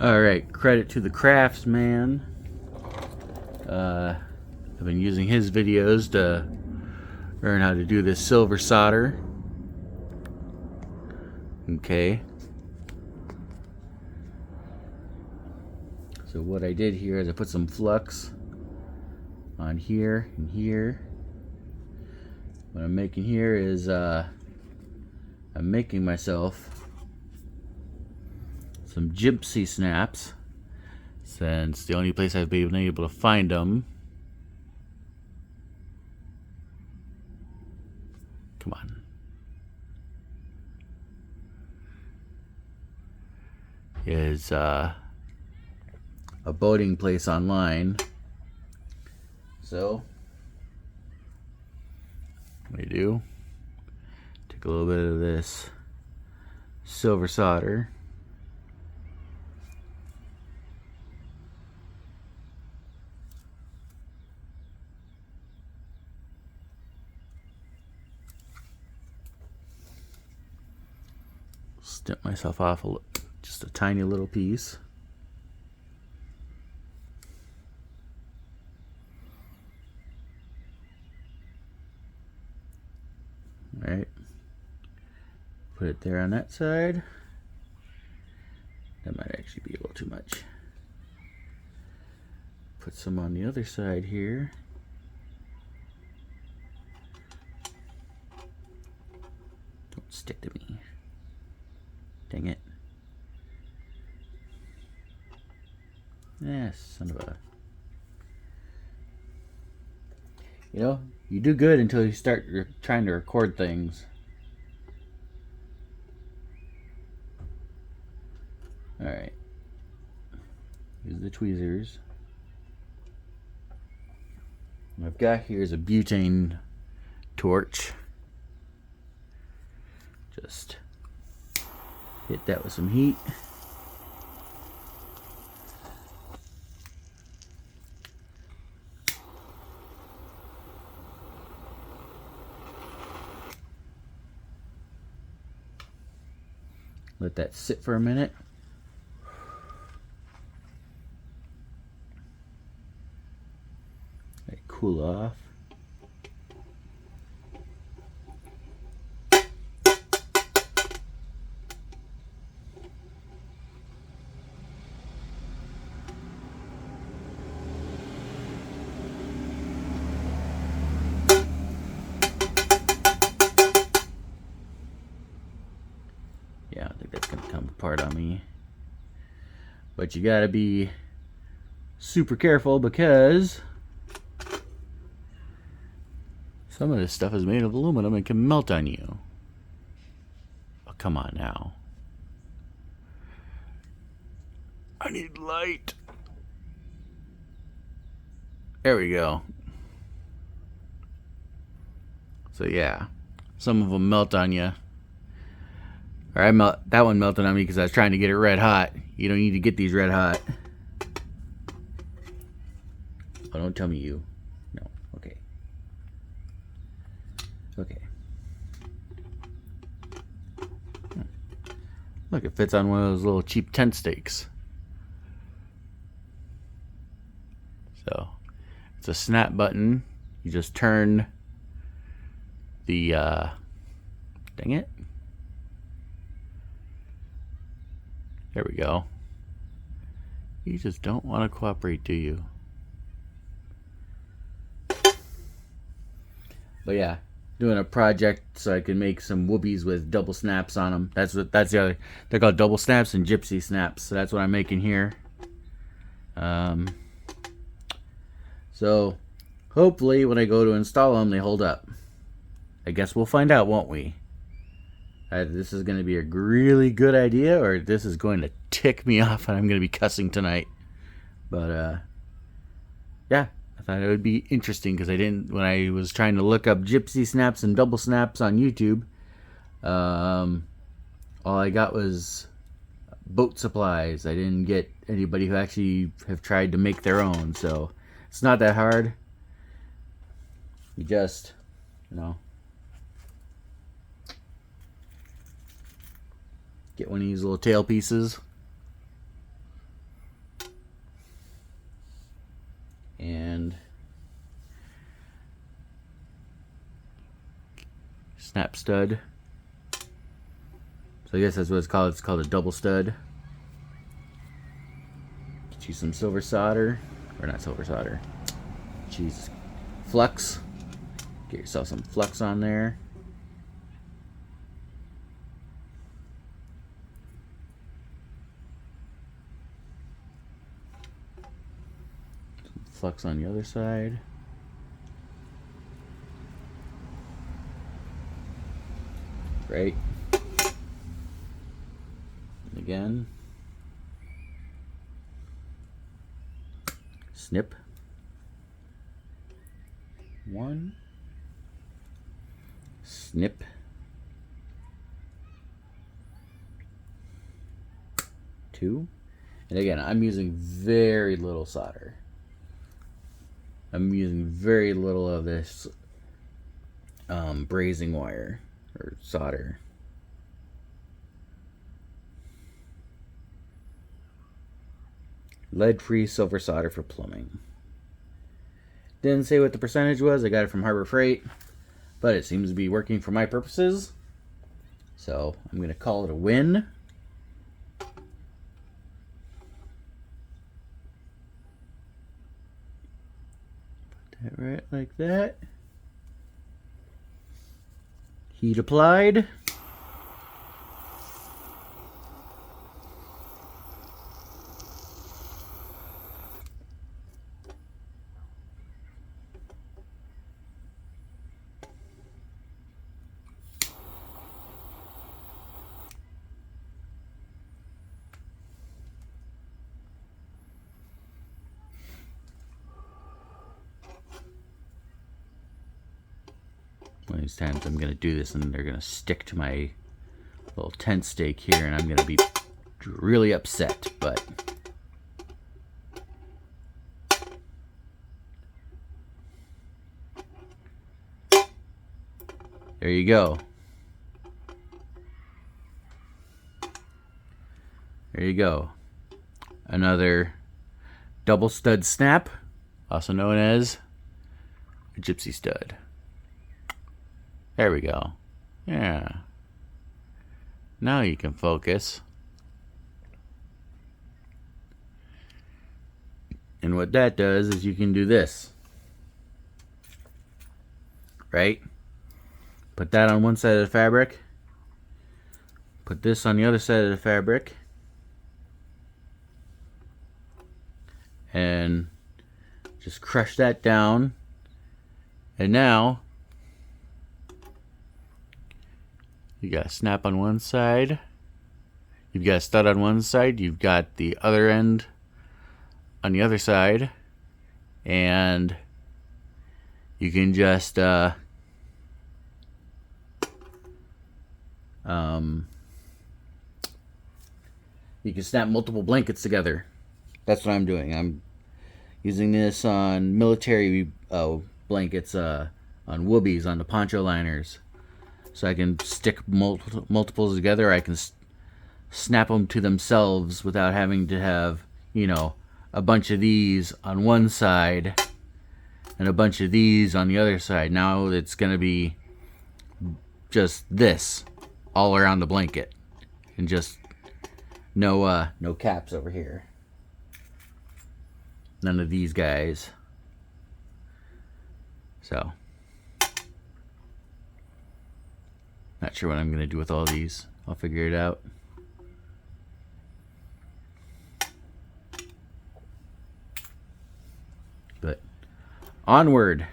Alright, credit to the craftsman. I've been using his videos to learn how to do this silver solder. Okay. So what I did here is I put some flux on here and here. What I'm making here is I'm making myself some Gypsy snaps, since the only place I've been able to find them, come on, is a boating place online. So what I do, take a little bit of this silver solder, snip myself off just a tiny little piece. Alright, put it there on that side. That might actually be a little too much. Put some on the other side here. Don't stick to me. Dang it. Yes, son of a... You know, you do good until you start trying to record things. Alright. Use the tweezers. What I've got here is a butane torch. Just hit that with some heat. Let that sit for a minute. Let it cool off. Yeah, I think that's gonna come apart on me. But you gotta be super careful, because some of this stuff is made of aluminum and can melt on you. Oh, come on now. I need light. There we go. So yeah, some of them melt on you. Or that one melted on me because I was trying to get it red hot. You don't need to get these red hot. Oh, don't tell me you. No. Okay. Okay. Look, it fits on one of those little cheap tent stakes. So, it's a snap button. You just turn the, dang it. There we go. You just don't want to cooperate, do you? But yeah, doing a project so I can make some woobies with double snaps on them. That's the other. They're called double snaps and gypsy snaps. So that's what I'm making here. So hopefully when I go to install them, they hold up. I guess we'll find out, won't we? This is going to be a really good idea, or this is going to tick me off and I'm going to be cussing tonight. But yeah, I thought it would be interesting, because when I was trying to look up gypsy snaps and double snaps on YouTube, all I got was boat supplies. I didn't get anybody who actually have tried to make their own. So it's not that hard. You just, get one of these little tail pieces, and snap stud. So I guess that's what it's called. It's called a double stud. Get you some silver solder, or not silver solder. Jeez, flux. Get yourself some flux on there. Some flux on the other side. Right. And again. Snip. One. Snip. Two. And again, I'm using very little solder. I'm using very little of this brazing wire or solder. Lead-free silver solder for plumbing. Didn't say what the percentage was. I got it from Harbor Freight, but it seems to be working for my purposes. So I'm going to call it a win. Put that right like that. Heat applied. One of these times I'm going to do this and they're going to stick to my little tent stake here and I'm going to be really upset, but there you go. There you go. Another double stud snap, also known as a gypsy stud. There we go. Yeah. Now you can focus. And what that does is you can do this. Right? Put that on one side of the fabric. Put this on the other side of the fabric. And just crush that down. And now you got a snap on one side. You've got a stud on one side. You've got the other end on the other side. And you can just you can snap multiple blankets together. That's what I'm doing. I'm using this on military blankets, on woobies, on the poncho liners. So I can stick multiples together. I can snap them to themselves without having to have, you know, a bunch of these on one side and a bunch of these on the other side. Now it's going to be just this all around the blanket and just no caps over here. None of these guys. So not sure what I'm going to do with all these. I'll figure it out. But onward.